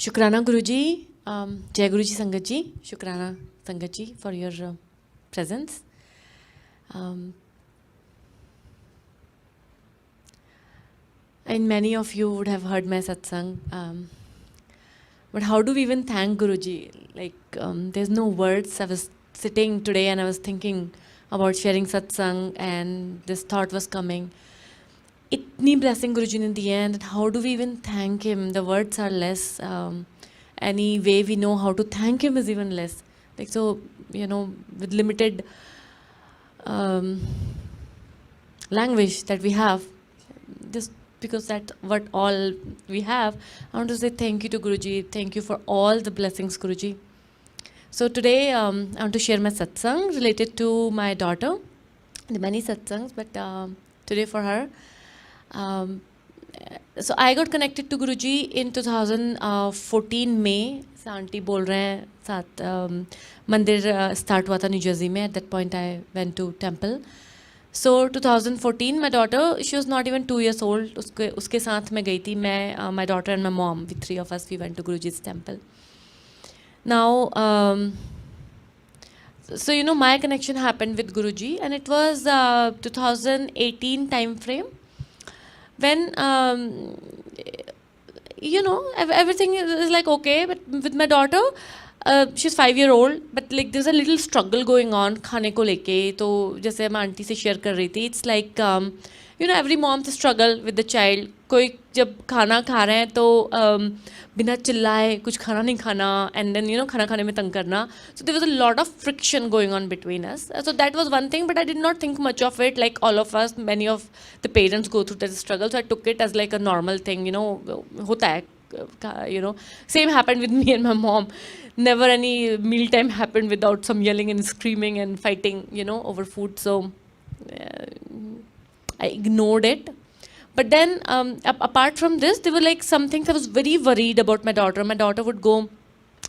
Shukrana Guruji, Jai Guruji Sangat Ji, Shukrana Sangat Ji for your presence. And many of you would have heard my satsang. But how do we even thank Guruji? Like, there's no words. I was sitting today and I was thinking about sharing satsang, and this thought was coming. Itni blessing Guruji in the end, and how do we even thank him? The words are less. Any way we know how to thank him is even less. Like, so, with limited language that we have, just because that's what all we have, I want to say thank you to Guruji. Thank you for all the blessings, Guruji. So today, I want to share my satsang related to my daughter. There are many satsangs, but today for her. So I got connected to Guruji in 2014 May. Aunty बोल रहे हैं साथ मंदिर start हुआ था New Jersey में. At that point I went to temple. So 2014, my daughter, she was not even 2 years old. उसके साथ मैं गई थी. मैं, my daughter and my mom, with 3 of us, we went to Guruji's temple. Now, so my connection happened with Guruji, and it was 2018 time frame. When everything is like okay, but with my daughter, she's 5-year-old, but like there's a little struggle going on खाने को लेके. तो जैसे मैं aunty से share कर रही थी, it's like every mom's struggle with the child. कोई जब खाना खा रहे हैं तो बिना चिल्लाए कुछ खाना नहीं खाना, and then खाना खाने में तंग करना. So there was a lot of friction going on between us. So that was one thing, but I did not think much of it. Like all of us, many of the parents go through that struggle, so I took it as like a normal thing. होता है. Same happened with me and my mom. Never any mealtime happened without some yelling and screaming and fighting, over food. So I ignored it. But then, apart from this, there were like some things I was very worried about my daughter. My daughter would go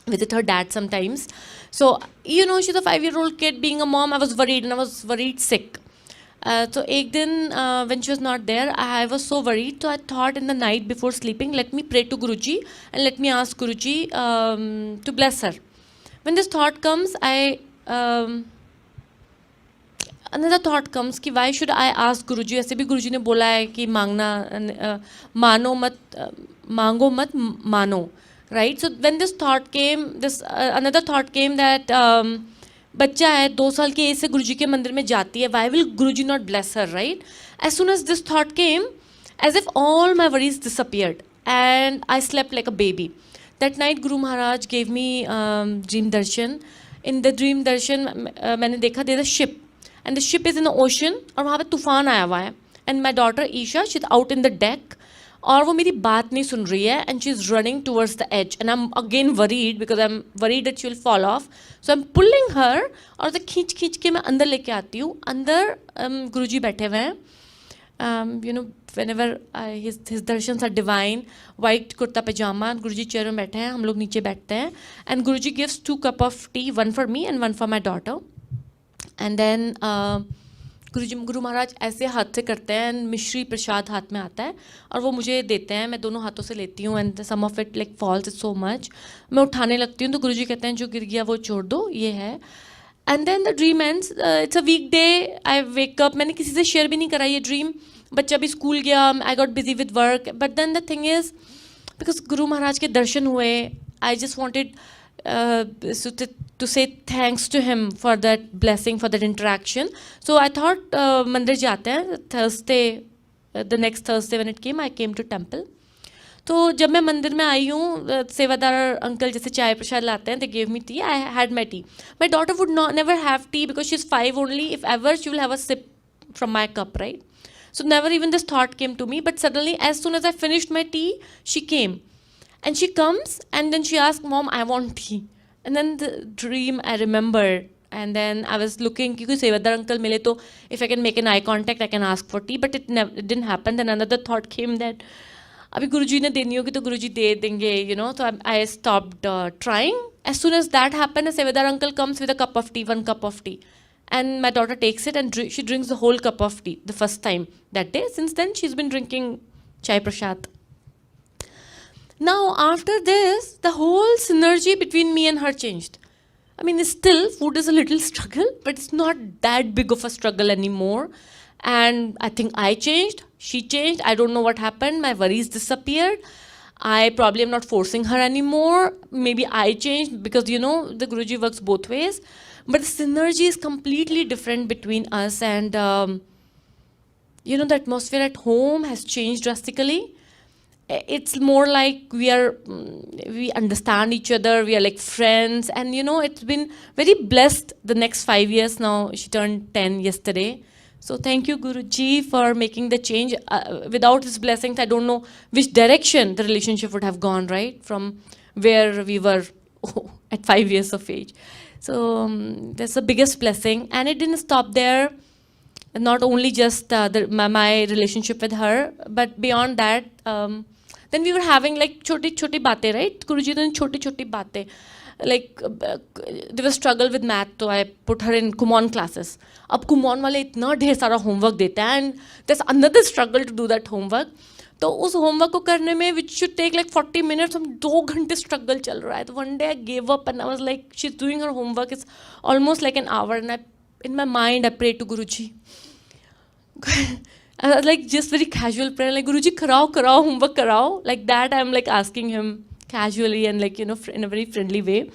visit her dad sometimes. So, she's a 5-year-old kid. Being a mom, I was worried, and I was worried sick. So ek din, when she was not there, I was so worried. So I thought in the night before sleeping, let me pray to Guruji and let me ask Guruji to bless her. When this thought comes, another thought comes कि why should I ask Guruji? ऐसे भी Guruji ने बोला है कि मांगो मत मानो, right? So when this thought came, another thought came that बच्चा है 2 साल की एज से गुरुजी के मंदिर में जाती है, why will Guruji not bless her, right? As soon as this thought came, as if all my worries disappeared, and I slept like a baby. That night Guru Maharaj gave me dream darshan. In the dream darshan मैंने देखा there is a ship, and the ship is in the ocean, और वहाँ पे तूफान आया हुआ है, and my daughter Isha, she's out in the deck, और वो मेरी बात नहीं सुन रही है, and she's running towards the edge, and I'm again worried because I'm worried that she will fall off. So I'm pulling her, और उसे खींच के मैं अंदर लेके आती हूँ. अंदर गुरुजी बैठे हुए हैं. Whenever his darshans are divine, white kurta pajama, Guruji chair में बैठे हैं, हम लोग नीचे बैठते हैं, and Guruji gives 2 cups of tea, one for me and one for my daughter. And then Guru Maharaj ऐसे हाथ से करते हैं, एंड मिश्री प्रसाद हाथ में आता है और वो मुझे देते हैं. मैं दोनों हाथों से लेती हूँ, and some of it like falls so much. मैं उठाने लगती हूँ तो गुरुजी कहते हैं जो गिर गया वो छोड़ दो, ये है. And then the dream ends. It's a week day. I wake up. मैंने किसी से शेयर भी नहीं करा ये ड्रीम. बच्चा भी स्कूल गया. I got busy with work. But then the thing is, because गुरु महाराज के दर्शन हुए, I just wanted to say thanks to him for that blessing, for that interaction. So I thought मंदिर जाते हैं. Thursday, the next Thursday when it came, I came to temple. तो जब मैं मंदिर में आई हूँ, सेवादार अंकल जैसे चाय प्रसाद लाते हैं, they gave me tea. I had my tea. My daughter would never have tea because she's 5 only. If ever, she will have a sip from my cup, right? So never even this thought came to me. But suddenly, as soon as I finished my tea, she came. And she comes, and then she asked, Mom, I want tea. And then the dream I remembered. And then I was looking, क्योंकि सेवादार uncle मिले तो if I can make an eye contact, I can ask for tea. But it didn't happen. Then another thought came that अभी गुरुजी ने देनी होगी तो गुरुजी दे देंगे, So I stopped trying. As soon as that happened, a सेवादार uncle comes with a cup of tea, 1 cup of tea. And my daughter takes it and she drinks the whole cup of tea the first time that day. Since then, she's been drinking chai prasad. Now, after this, the whole synergy between me and her changed. I mean, it's still, food is a little struggle, but it's not that big of a struggle anymore. And I think I changed, she changed. I don't know what happened. My worries disappeared. I probably am not forcing her anymore. Maybe I changed because, you know, the Guruji works both ways. But the synergy is completely different between us. And, you know, the atmosphere at home has changed drastically. It's more like we understand each other, we are like friends, and you know, it's been very blessed the next 5 years now. She turned 10 yesterday. So thank you, Guruji, for making the change. Without his blessings, I don't know which direction the relationship would have gone, right? From where we were at 5 years of age. So that's the biggest blessing. And it didn't stop there. Not only just my relationship with her, but beyond that, then we were having like choti baatein, right? Guruji ne choti baatein. Like there was struggle with math, so I put her in Kumon classes. Ab Kumon wale itna dher sara homework dete hain, and there's another struggle to do that homework. तो उस homework को करने में which should take like 40 minutes, हम 2 घंटे struggle चल रहा है. तो one day I gave up and I was like, she's doing her homework, it's almost like an hour, and in my mind I prayed to Guruji. I was like just very casual prayer, like Guruji karao homework karao, like that. I'm like asking him casually and like, you know, in a very friendly way.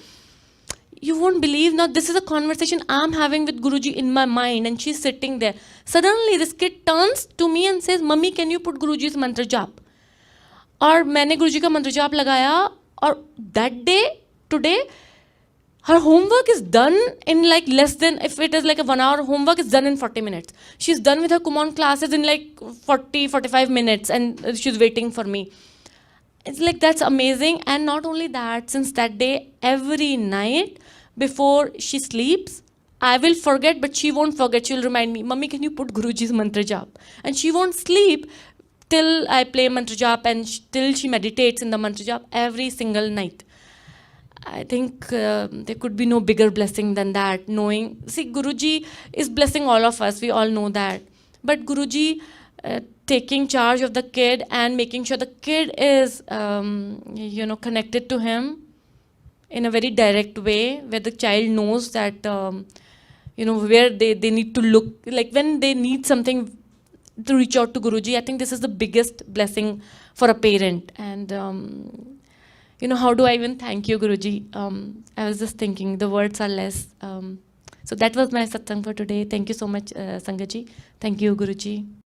You won't believe, now this is a conversation I'm having with Guruji in my mind, and she's sitting there. Suddenly this kid turns to me and says, Mummy, can you put Guruji's mantra jap? और मैंने गुरुजी का मंत्र जाप लगाया, और that day, today, her homework is done in like less than, if it is like a 1 hour homework, is done in 40 minutes. She's done with her Kumon classes in like 45 minutes, and she's waiting for me. It's like, that's amazing. And not only that, since that day, every night before she sleeps, I will forget, but she won't forget. She'll remind me, Mummy, can you put Guruji's mantra jap? And she won't sleep till I play mantra jap, and till she meditates in the mantra jap every single night. I think there could be no bigger blessing than that, knowing, see, Guruji is blessing all of us, we all know that. But Guruji taking charge of the kid and making sure the kid is, you know, connected to him in a very direct way, where the child knows that, you know, where they need to look, like when they need something to reach out to Guruji. I think this is the biggest blessing for a parent. And you know, how do I even thank you, Guruji? I was just thinking, the words are less. So that was my satsang for today. Thank you so much, Sangaji. Thank you, Guruji.